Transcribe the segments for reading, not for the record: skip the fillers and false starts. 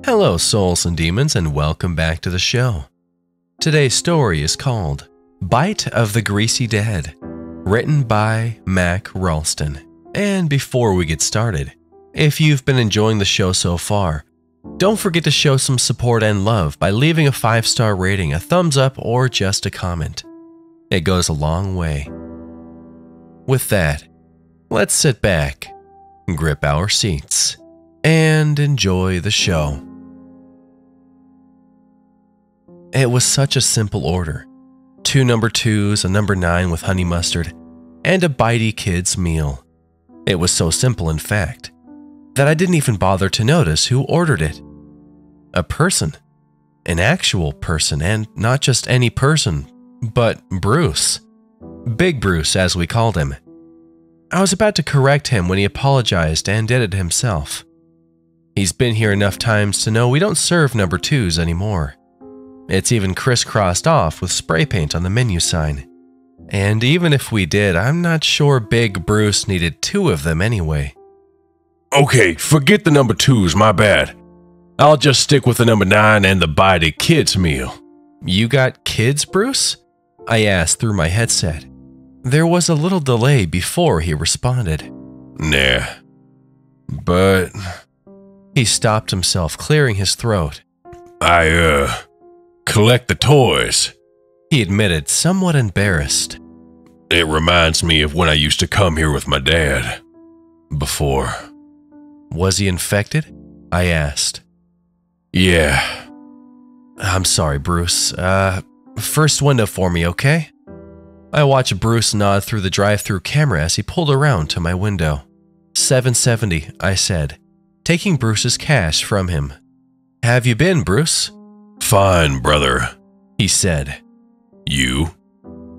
Hello, souls and demons, and welcome back to the show. Today's story is called Bite of the Greasy Dead, written by Mac Ralston. And before we get started, if you've been enjoying the show so far, don't forget to show some support and love by leaving a 5-star rating, a thumbs up, or just a comment. It goes a long way. With that, let's sit back, grip our seats, and enjoy the show. It was such a simple order. 2 number 2s, a number 9 with honey mustard, and a bitey kid's meal. It was so simple, in fact, that I didn't even bother to notice who ordered it. A person. An actual person, and not just any person, but Bruce. Big Bruce, as we called him. I was about to correct him when he apologized and did it himself. He's been here enough times to know we don't serve number 2s anymore. It's even crisscrossed off with spray paint on the menu sign. And even if we did, I'm not sure Big Bruce needed 2 of them anyway. Okay, forget the number 2s, my bad. I'll just stick with the number 9 and the bitey kids meal. You got kids, Bruce? I asked through my headset. There was a little delay before he responded. Nah. But he stopped himself, clearing his throat. I, collect the toys, he admitted, somewhat embarrassed. It reminds me of when I used to come here with my dad. Before. Was he infected? I asked. Yeah. I'm sorry, Bruce. First window for me, okay? I watched Bruce nod through the drive-thru camera as he pulled around to my window. $7.70, I said, taking Bruce's cash from him. Have you been, Bruce? Fine, brother, he said. You?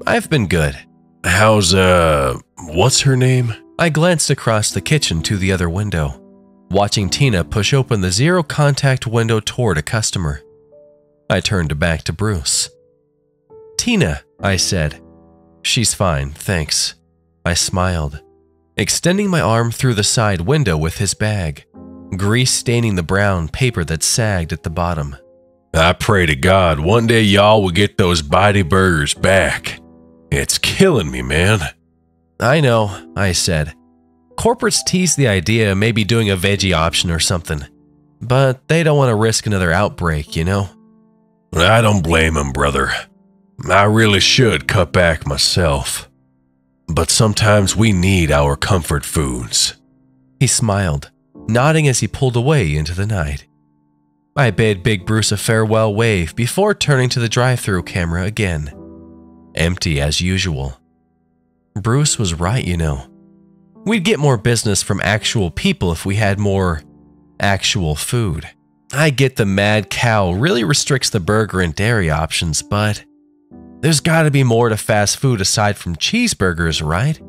I've been good. How's, what's her name? I glanced across the kitchen to the other window, watching Tina push open the zero-contact window toward a customer. I turned back to Bruce. Tina, I said. She's fine, thanks. I smiled, extending my arm through the side window with his bag, grease staining the brown paper that sagged at the bottom. I pray to God one day y'all will get those bitey burgers back. It's killing me, man. I know, I said. Corporates tease the idea of maybe doing a veggie option or something, but they don't want to risk another outbreak, you know? I don't blame them, brother. I really should cut back myself. But sometimes we need our comfort foods. He smiled, nodding as he pulled away into the night. I bade Big Bruce a farewell wave before turning to the drive-thru camera again. Empty as usual. Bruce was right, you know. We'd get more business from actual people if we had more actual food. I get the mad cow really restricts the burger and dairy options, but there's gotta be more to fast food aside from cheeseburgers, right?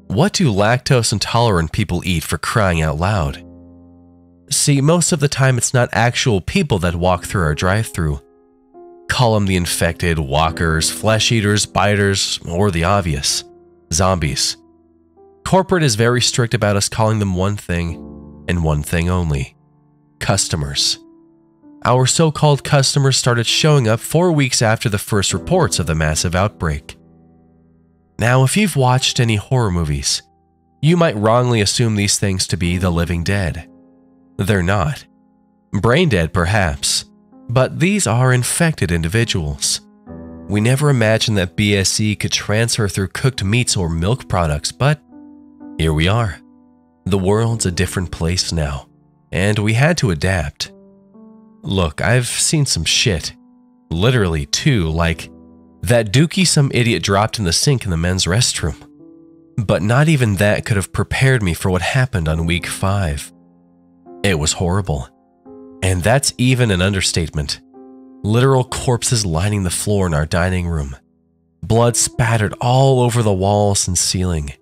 What do lactose intolerant people eat, for crying out loud? See, most of the time it's not actual people that walk through our drive-thru. Call them the infected, walkers, flesh eaters, biters, or the obvious, zombies. Corporate is very strict about us calling them one thing, and one thing only: customers. Our so-called customers started showing up 4 weeks after the first reports of the massive outbreak. Now, if you've watched any horror movies, you might wrongly assume these things to be the living dead. They're not. Brain dead, perhaps, but these are infected individuals. We never imagined that BSE could transfer through cooked meats or milk products, but here we are. The world's a different place now, and we had to adapt. Look, I've seen some shit. Literally, too, like that dookie some idiot dropped in the sink in the men's restroom. But not even that could have prepared me for what happened on week 5. It was horrible. And that's even an understatement. Literal corpses lining the floor in our dining room. Blood spattered all over the walls and ceiling.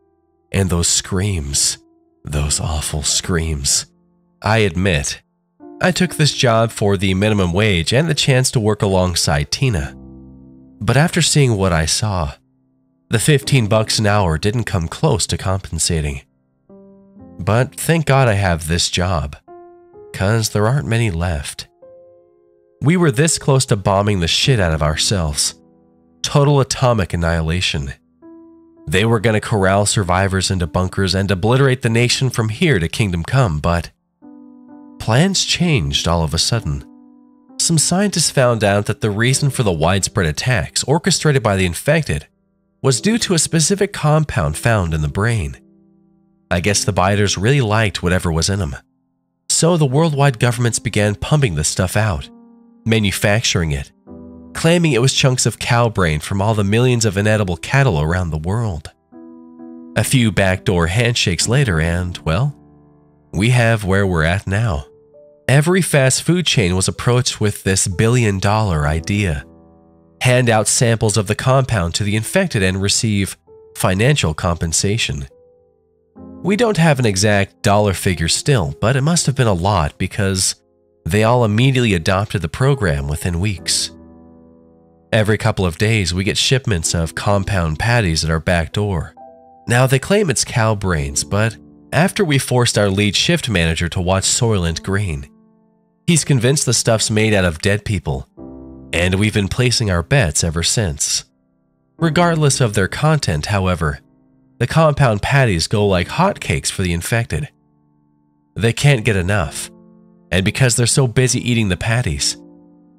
And those screams. Those awful screams. I admit, I took this job for the minimum wage and the chance to work alongside Tina. But after seeing what I saw, the $15 an hour didn't come close to compensating. But thank God I have this job, 'cause there aren't many left. We were this close to bombing the shit out of ourselves. Total atomic annihilation. They were going to corral survivors into bunkers and obliterate the nation from here to Kingdom Come, but plans changed all of a sudden. Some scientists found out that the reason for the widespread attacks orchestrated by the infected was due to a specific compound found in the brain. I guess the biters really liked whatever was in them. So the worldwide governments began pumping the stuff out, manufacturing it, claiming it was chunks of cow brain from all the millions of inedible cattle around the world. A few backdoor handshakes later and, well, we have where we're at now. Every fast food chain was approached with this billion-dollar idea. Hand out samples of the compound to the infected and receive financial compensation. We don't have an exact dollar figure still, but it must have been a lot because they all immediately adopted the program within weeks. Every couple of days, we get shipments of compound patties at our back door. Now, they claim it's cow brains, but after we forced our lead shift manager to watch Soylent Green, he's convinced the stuff's made out of dead people, and we've been placing our bets ever since. Regardless of their content, however, the compound patties go like hotcakes for the infected. They can't get enough, and because they're so busy eating the patties,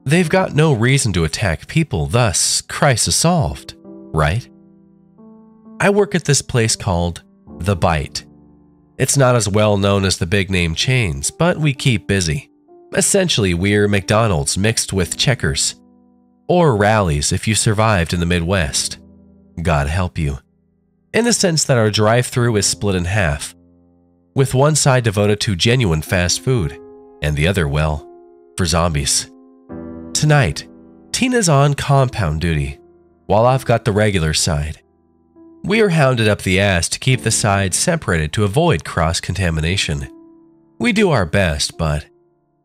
they've got no reason to attack people, thus crisis solved, right? I work at this place called The Bite. It's not as well known as the big name chains, but we keep busy. Essentially, we're McDonald's mixed with Checkers. Or Rallies if you survived in the Midwest. God help you. In the sense that our drive-thru is split in half, with one side devoted to genuine fast food, and the other, well, for zombies. Tonight, Tina's on compound duty, while I've got the regular side. We are hounded up the ass to keep the sides separated to avoid cross-contamination. We do our best, but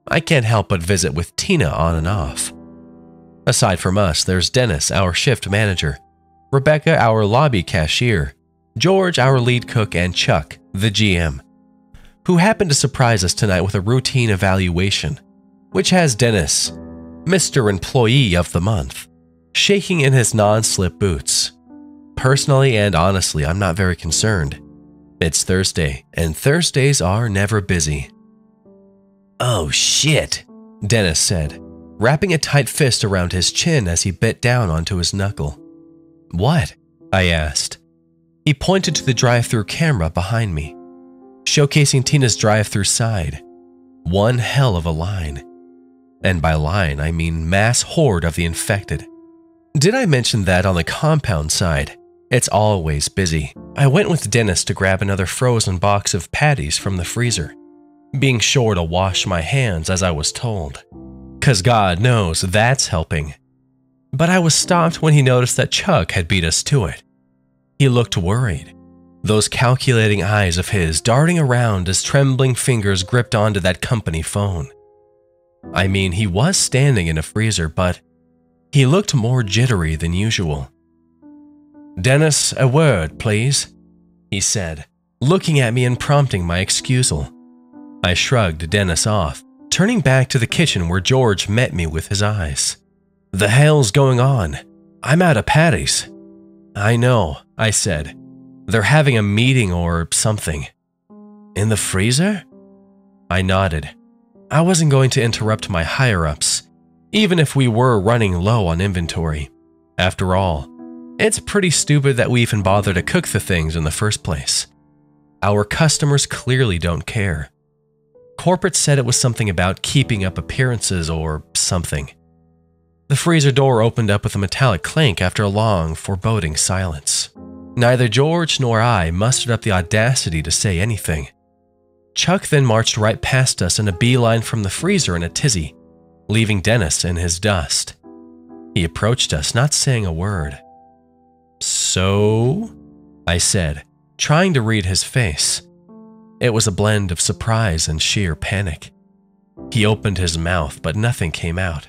I can't help but visit with Tina on and off. Aside from us, there's Dennis, our shift manager, Rebecca, our lobby cashier, George, our lead cook, and Chuck, the GM, who happened to surprise us tonight with a routine evaluation, which has Dennis, Mr. Employee of the Month, shaking in his non-slip boots. Personally and honestly, I'm not very concerned. It's Thursday, and Thursdays are never busy. "Oh shit," Dennis said, wrapping a tight fist around his chin as he bit down onto his knuckle. "What?" I asked. He pointed to the drive-thru camera behind me, showcasing Tina's drive-thru side. One hell of a line. And by line, I mean mass horde of the infected. Did I mention that on the compound side, it's always busy? I went with Dennis to grab another frozen box of patties from the freezer, being sure to wash my hands as I was told. 'Cause God knows that's helping. But I was stopped when he noticed that Chuck had beat us to it. He looked worried, those calculating eyes of his darting around as trembling fingers gripped onto that company phone. I mean, he was standing in a freezer, but he looked more jittery than usual. "Dennis, a word, please," he said, looking at me and prompting my excusal. I shrugged Dennis off, turning back to the kitchen where George met me with his eyes. "The hell's going on? I'm out of patties." "I know," I said. "They're having a meeting or something." "In the freezer?" I nodded. I wasn't going to interrupt my higher-ups, even if we were running low on inventory. After all, it's pretty stupid that we even bother to cook the things in the first place. Our customers clearly don't care. Corporate said it was something about keeping up appearances or something. The freezer door opened up with a metallic clank after a long, foreboding silence. Neither George nor I mustered up the audacity to say anything. Chuck then marched right past us in a beeline from the freezer in a tizzy, leaving Dennis in his dust. He approached us, not saying a word. "So?" I said, trying to read his face. It was a blend of surprise and sheer panic. He opened his mouth, but nothing came out.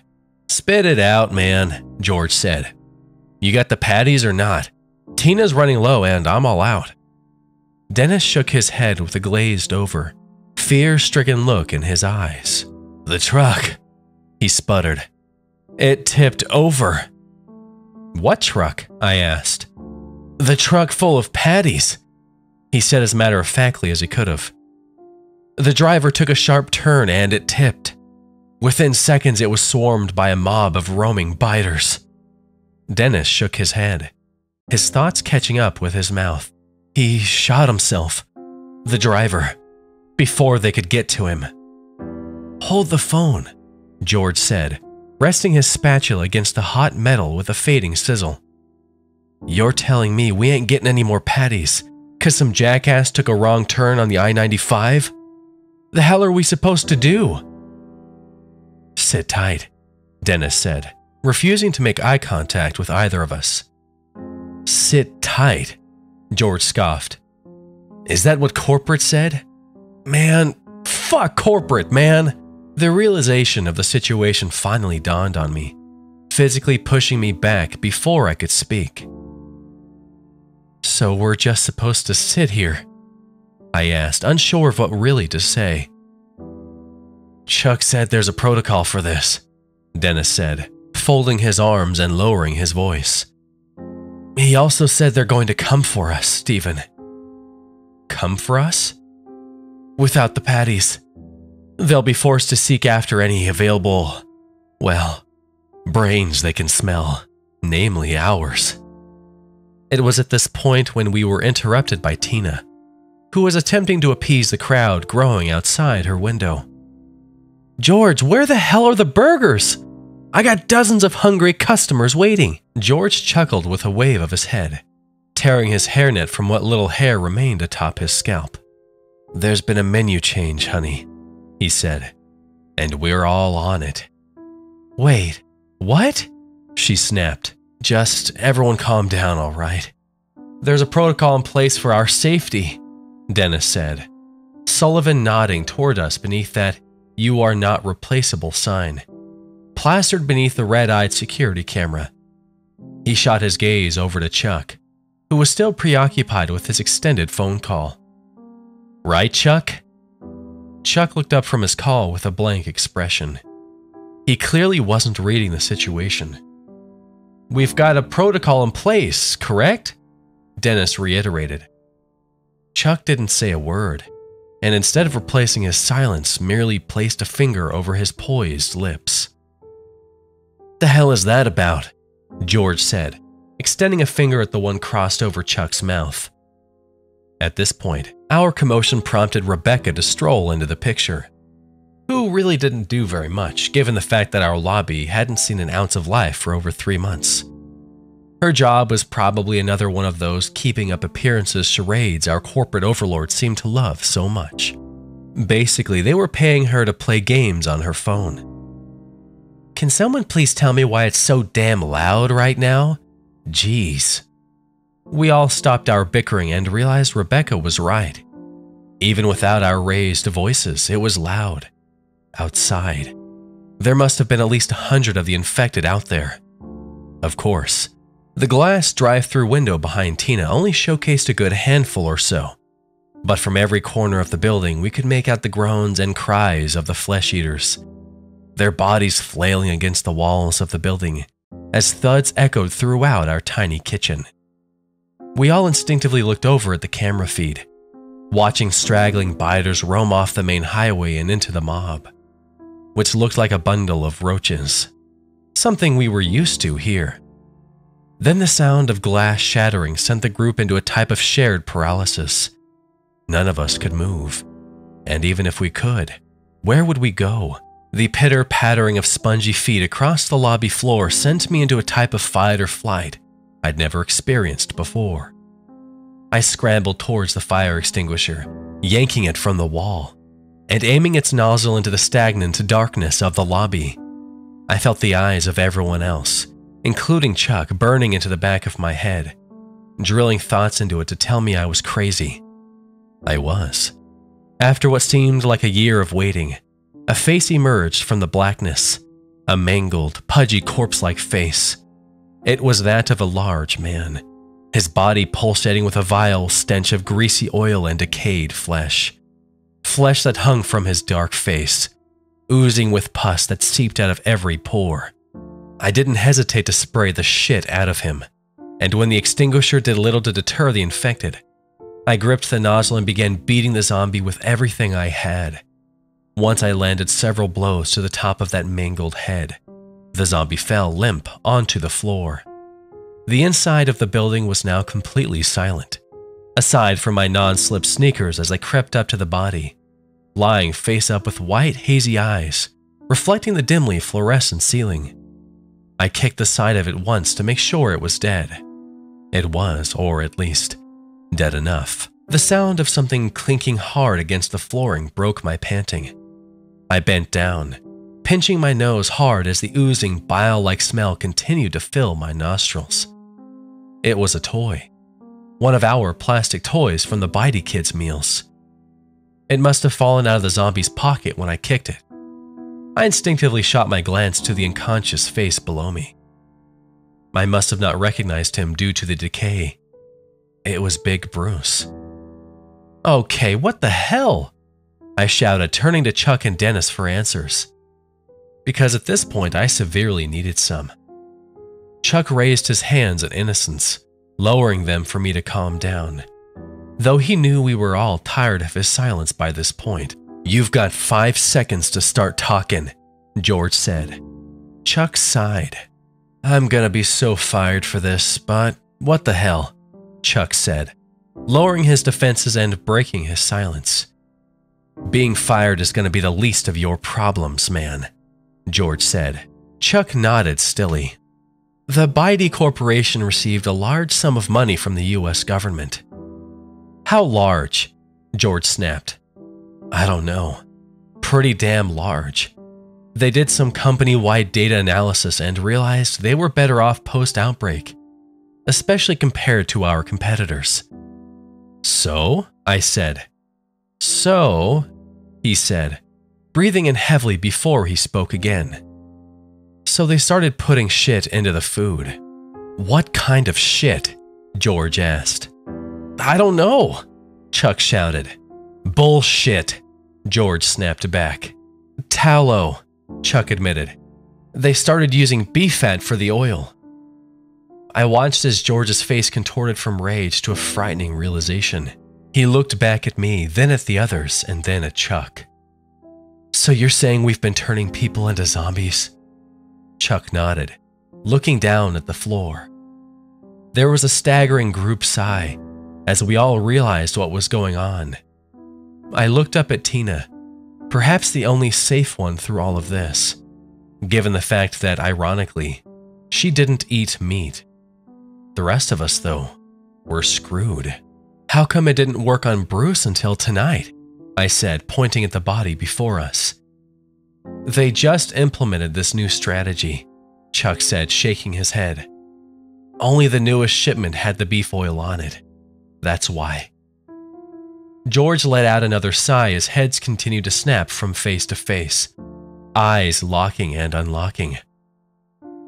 "Spit it out, man," George said. "You got the patties or not? Tina's running low and I'm all out." Dennis shook his head with a glazed-over, fear-stricken look in his eyes. "The truck," he sputtered. It tipped over. What truck? I asked. The truck full of patties, he said as matter-of-factly as he could have. The driver took a sharp turn and it tipped. Within seconds, it was swarmed by a mob of roaming biters. Dennis shook his head, his thoughts catching up with his mouth. He shot himself, the driver, before they could get to him. Hold the phone, George said, resting his spatula against the hot metal with a fading sizzle. You're telling me we ain't getting any more patties because some jackass took a wrong turn on the I-95? The hell are we supposed to do? Sit tight, Dennis said, refusing to make eye contact with either of us. Sit tight, George scoffed. Is that what corporate said? Man, fuck corporate, man. The realization of the situation finally dawned on me, physically pushing me back before I could speak. So we're just supposed to sit here? I asked, unsure of what really to say. Chuck said there's a protocol for this, Dennis said, folding his arms and lowering his voice. He also said they're going to come for us, Stephen. Come for us? Without the patties, they'll be forced to seek after any available, well, brains they can smell, namely ours. It was at this point when we were interrupted by Tina, who was attempting to appease the crowd growing outside her window. George, where the hell are the burgers? I got dozens of hungry customers waiting. George chuckled with a wave of his head, tearing his hairnet from what little hair remained atop his scalp. There's been a menu change, honey, he said, and we're all on it. Wait, what? She snapped. Just everyone calm down, all right? There's a protocol in place for our safety, Dennis said, Sullivan nodding toward us beneath that "You are not replaceable" sign, plastered beneath the red-eyed security camera. He shot his gaze over to Chuck, who was still preoccupied with his extended phone call. Right, Chuck? Chuck looked up from his call with a blank expression. He clearly wasn't reading the situation. We've got a protocol in place, correct? Dennis reiterated. Chuck didn't say a word, and instead of replacing his silence, merely placed a finger over his poised lips. The hell is that about? George said, extending a finger at the one crossed over Chuck's mouth. At this point, our commotion prompted Rebecca to stroll into the picture, who really didn't do very much given the fact that our lobby hadn't seen an ounce of life for over 3 months. Her job was probably another one of those keeping up appearances charades our corporate overlords seem to love so much. Basically, they were paying her to play games on her phone. Can someone please tell me why it's so damn loud right now? Jeez. We all stopped our bickering and realized Rebecca was right. Even without our raised voices, it was loud. Outside. There must have been at least 100 of the infected out there. Of course, the glass drive-through window behind Tina only showcased a good handful or so, but from every corner of the building we could make out the groans and cries of the flesh-eaters, their bodies flailing against the walls of the building as thuds echoed throughout our tiny kitchen. We all instinctively looked over at the camera feed, watching straggling biters roam off the main highway and into the mob, which looked like a bundle of roaches, something we were used to here. Then the sound of glass shattering sent the group into a type of shared paralysis. None of us could move, and even if we could, where would we go? The pitter-pattering of spongy feet across the lobby floor sent me into a type of fight or flight I'd never experienced before. I scrambled towards the fire extinguisher, yanking it from the wall, and aiming its nozzle into the stagnant darkness of the lobby. I felt the eyes of everyone else, including Chuck, burning into the back of my head, drilling thoughts into it to tell me I was crazy. I was. After what seemed like a year of waiting, a face emerged from the blackness, a mangled, pudgy corpse-like face. It was that of a large man, his body pulsating with a vile stench of greasy oil and decayed flesh. Flesh that hung from his dark face, oozing with pus that seeped out of every pore. I didn't hesitate to spray the shit out of him, and when the extinguisher did little to deter the infected, I gripped the nozzle and began beating the zombie with everything I had. Once I landed several blows to the top of that mangled head, the zombie fell limp onto the floor. The inside of the building was now completely silent, aside from my non-slip sneakers as I crept up to the body, lying face up with white, hazy eyes, reflecting the dimly fluorescent ceiling. I kicked the side of it once to make sure it was dead. It was, or at least, dead enough. The sound of something clinking hard against the flooring broke my panting. I bent down, pinching my nose hard as the oozing, bile-like smell continued to fill my nostrils. It was a toy. One of our plastic toys from the Bitey Kids meals. It must have fallen out of the zombie's pocket when I kicked it. I instinctively shot my glance to the unconscious face below me. I must have not recognized him due to the decay. It was Big Bruce. Okay, what the hell? I shouted, turning to Chuck and Dennis for answers. Because at this point, I severely needed some. Chuck raised his hands in innocence, lowering them for me to calm down. Though he knew we were all tired of his silence by this point. "You've got 5 seconds to start talking," George said. Chuck sighed. "I'm gonna be so fired for this, but what the hell?" Chuck said, lowering his defenses and breaking his silence. "Being fired is gonna be the least of your problems, man," George said. Chuck nodded stilly. The Bitey Corporation received a large sum of money from the US government. "How large?" George snapped. "I don't know. Pretty damn large. They did some company-wide data analysis and realized they were better off post-outbreak, especially compared to our competitors." "So?" I said. "So," he said, breathing in heavily before he spoke again. "So they started putting shit into the food." "What kind of shit?" George asked. "I don't know," Chuck shouted. "Bullshit," George snapped back. "Tallow," Chuck admitted. "They started using beef fat for the oil." I watched as George's face contorted from rage to a frightening realization. He looked back at me, then at the others, and then at Chuck. "So you're saying we've been turning people into zombies?" Chuck nodded, looking down at the floor. There was a staggering group sigh as we all realized what was going on. I looked up at Tina, perhaps the only safe one through all of this, given the fact that, ironically, she didn't eat meat. The rest of us, though, were screwed. "How come it didn't work on Bruce until tonight?" I said, pointing at the body before us. "They just implemented this new strategy," Chuck said, shaking his head. "Only the newest shipment had the beef oil on it. That's why." George let out another sigh as heads continued to snap from face to face, eyes locking and unlocking.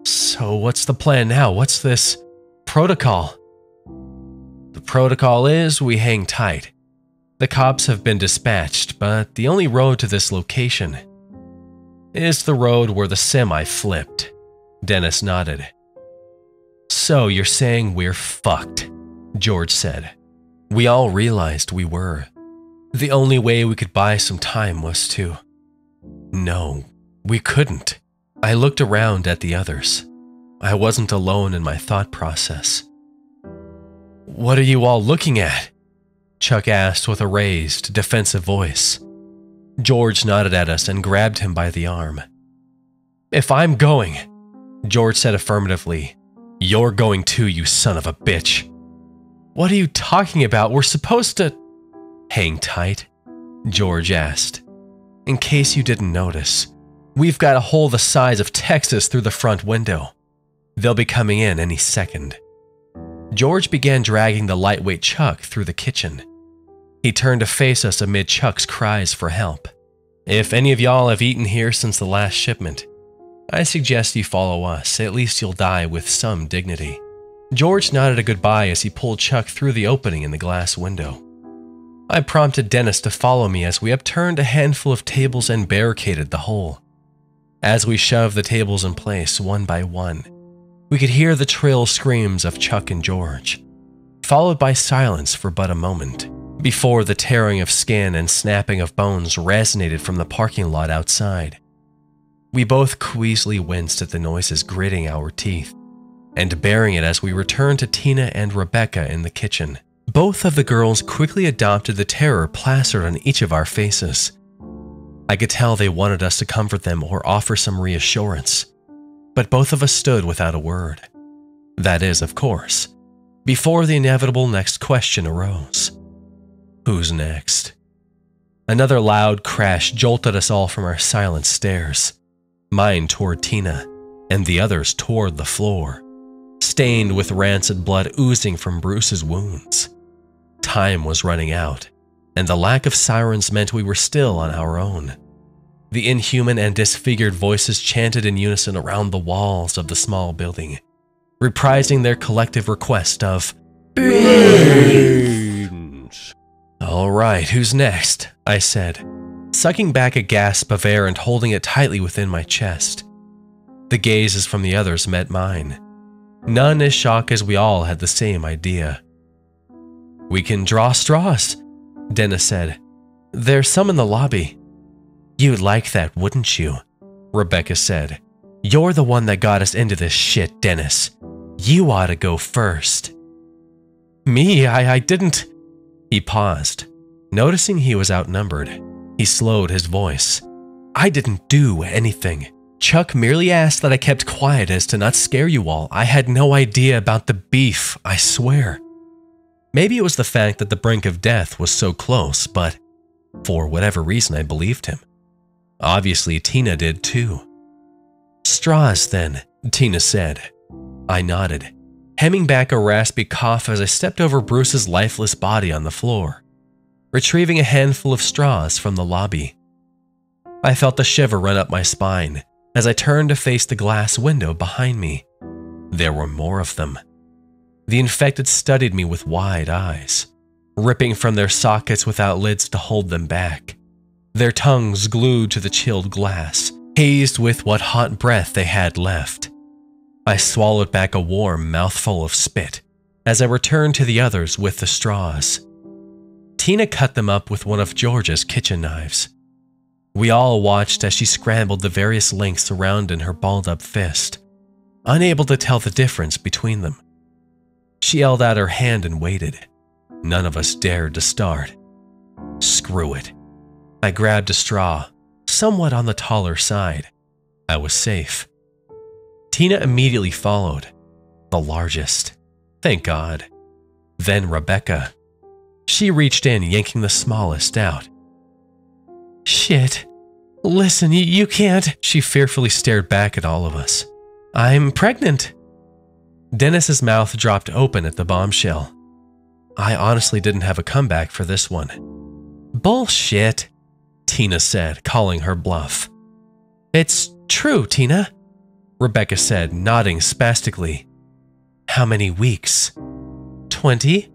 "So what's the plan now? What's this protocol?" "The protocol is we hang tight. The cops have been dispatched, but the only road to this location is the road where the semi flipped." Dennis nodded. "So you're saying we're fucked," George said. We all realized we were. The only way we could buy some time was to... No, we couldn't. I looked around at the others. I wasn't alone in my thought process. "What are you all looking at?" Chuck asked with a raised, defensive voice. George nodded at us and grabbed him by the arm. "If I'm going," George said affirmatively, "you're going too, you son of a bitch." "What are you talking about? We're supposed to..." "Hang tight?" George asked. "In case you didn't notice, we've got a hole the size of Texas through the front window. They'll be coming in any second." George began dragging the lightweight Chuck through the kitchen. He turned to face us amid Chuck's cries for help. "If any of y'all have eaten here since the last shipment, I suggest you follow us. At least you'll die with some dignity." George nodded a goodbye as he pulled Chuck through the opening in the glass window. I prompted Dennis to follow me as we upturned a handful of tables and barricaded the hole. As we shoved the tables in place one by one, we could hear the shrill screams of Chuck and George, followed by silence for but a moment, before the tearing of skin and snapping of bones resonated from the parking lot outside. We both queasily winced at the noises gritting our teeth, and bearing it as we returned to Tina and Rebecca in the kitchen. Both of the girls quickly adopted the terror plastered on each of our faces. I could tell they wanted us to comfort them or offer some reassurance, but both of us stood without a word. That is, of course, before the inevitable next question arose. Who's next? Another loud crash jolted us all from our silent stares, mine toward Tina, and the others toward the floor, stained with rancid blood oozing from Bruce's wounds. Time was running out, and the lack of sirens meant we were still on our own. The inhuman and disfigured voices chanted in unison around the walls of the small building, reprising their collective request of beans. All right, who's next? I said, sucking back a gasp of air and holding it tightly within my chest. The gazes from the others met mine, none as shocked as we all had the same idea. We can draw straws, Dennis said. There's some in the lobby. You'd like that, wouldn't you? Rebecca said. You're the one that got us into this shit, Dennis. You ought to go first. Me? I didn't. He paused. Noticing he was outnumbered, he slowed his voice. I didn't do anything. Chuck merely asked that I kept quiet as to not scare you all. I had no idea about the beef, I swear. Maybe it was the fact that the brink of death was so close, but for whatever reason I believed him. Obviously, Tina did too. Straws, then, Tina said. I nodded, hemming back a raspy cough as I stepped over Bruce's lifeless body on the floor, retrieving a handful of straws from the lobby. I felt the shiver run up my spine as I turned to face the glass window behind me. There were more of them. The infected studied me with wide eyes, ripping from their sockets without lids to hold them back, their tongues glued to the chilled glass, hazed with what hot breath they had left. I swallowed back a warm mouthful of spit as I returned to the others with the straws. Tina cut them up with one of George's kitchen knives. We all watched as she scrambled the various lengths around in her balled-up fist, unable to tell the difference between them. She held out her hand and waited. None of us dared to start. Screw it. I grabbed a straw, somewhat on the taller side. I was safe. Tina immediately followed, the largest. Thank God. Then Rebecca. She reached in, yanking the smallest out. Shit. Listen, you can't. She fearfully stared back at all of us. I'm pregnant. Dennis's mouth dropped open at the bombshell. I honestly didn't have a comeback for this one. Bullshit, Tina said, calling her bluff. It's true, Tina, Rebecca said, nodding spastically. How many weeks? 20?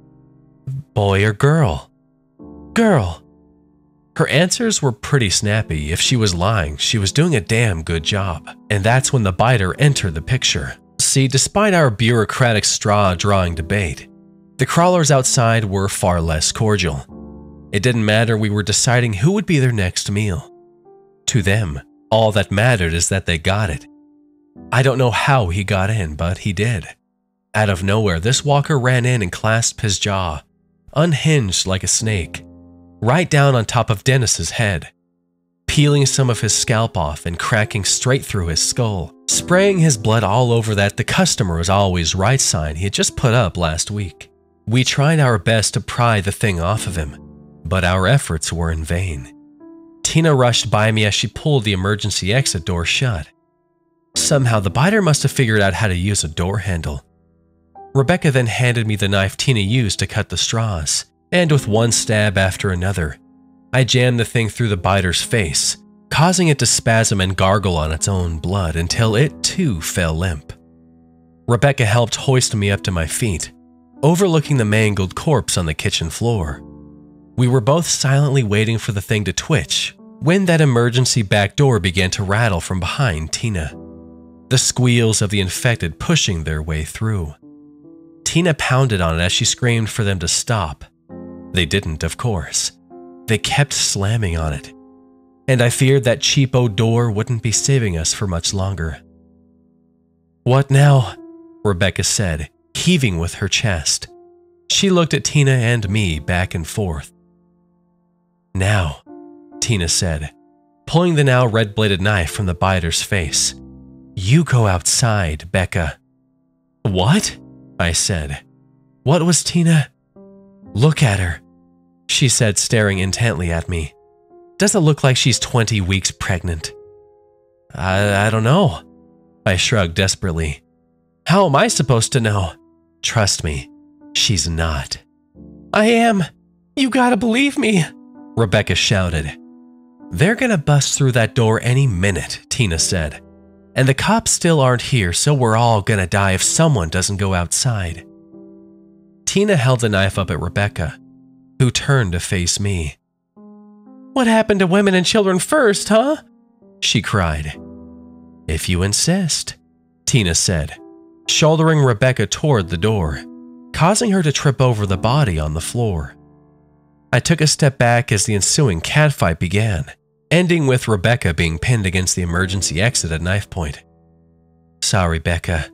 Boy or girl? Girl. Her answers were pretty snappy. If she was lying, she was doing a damn good job. And that's when the biter entered the picture. See, despite our bureaucratic straw-drawing debate, the crawlers outside were far less cordial. It didn't matter, we were deciding who would be their next meal. To them, all that mattered is that they got it. I don't know how he got in, but he did. Out of nowhere, this walker ran in and clasped his jaw, unhinged like a snake, right down on top of Dennis's head, peeling some of his scalp off and cracking straight through his skull, spraying his blood all over that "the customer is always right" sign he had just put up last week. We tried our best to pry the thing off of him, but our efforts were in vain. Tina rushed by me as she pulled the emergency exit door shut. Somehow the biter must have figured out how to use a door handle. Rebecca then handed me the knife Tina used to cut the straws, and with one stab after another, I jammed the thing through the biter's face, causing it to spasm and gargle on its own blood until it too fell limp. Rebecca helped hoist me up to my feet, overlooking the mangled corpse on the kitchen floor. We were both silently waiting for the thing to twitch, when that emergency back door began to rattle from behind Tina. The squeals of the infected pushing their way through. Tina pounded on it as she screamed for them to stop. They didn't, of course. They kept slamming on it. And I feared that cheapo door wouldn't be saving us for much longer. "What now?" Rebecca said, heaving with her chest. She looked at Tina and me back and forth. "Now," Tina said, pulling the now red-bladed knife from the biter's face. "You go outside, Becca." "What?" I said. "What was Tina?" "Look at her," she said, staring intently at me. "Doesn't look like she's 20 weeks pregnant." I don't know." I shrugged desperately. "How am I supposed to know?" "Trust me, she's not." "I am. You gotta believe me," Rebecca shouted. "They're gonna bust through that door any minute," Tina said. "And the cops still aren't here, so we're all gonna die if someone doesn't go outside." Tina held the knife up at Rebecca, who turned to face me. "What happened to women and children first, huh?" she cried. "If you insist," Tina said, shouldering Rebecca toward the door, causing her to trip over the body on the floor. I took a step back as the ensuing catfight began, ending with Rebecca being pinned against the emergency exit at knife point. "Sorry, Becca,"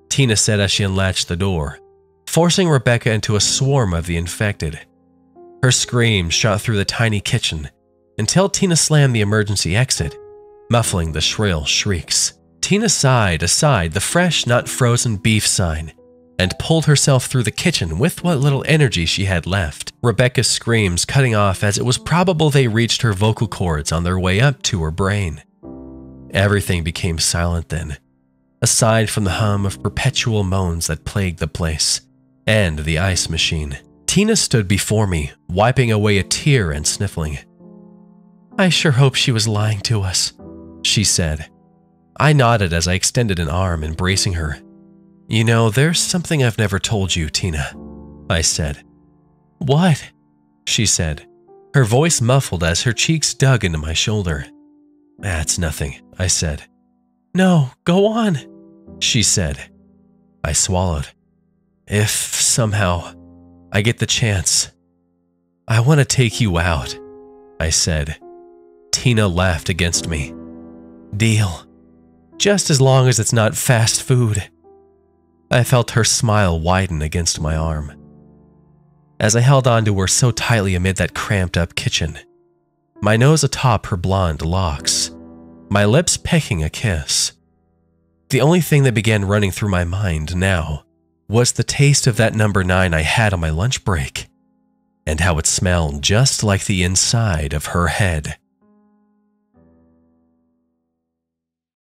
Tina said as she unlatched the door, forcing Rebecca into a swarm of the infected. Her screams shot through the tiny kitchen until Tina slammed the emergency exit, muffling the shrill shrieks. Tina sighed aside the fresh, not frozen beef sign and pulled herself through the kitchen with what little energy she had left, Rebecca's screams cutting off as it was probable they reached her vocal cords on their way up to her brain. Everything became silent then, aside from the hum of perpetual moans that plagued the place and the ice machine. Tina stood before me, wiping away a tear and sniffling. "I sure hope she was lying to us," she said. I nodded as I extended an arm, embracing her. "You know, there's something I've never told you, Tina," I said. "What?" she said, her voice muffled as her cheeks dug into my shoulder. "That's nothing," I said. "No, go on," she said. I swallowed. "If somehow I get the chance, I want to take you out," I said. Tina laughed against me. "Deal. Just as long as it's not fast food." I felt her smile widen against my arm as I held on to her so tightly amid that cramped-up kitchen, my nose atop her blonde locks, my lips pecking a kiss. The only thing that began running through my mind now was the taste of that number 9 I had on my lunch break, and how it smelled just like the inside of her head.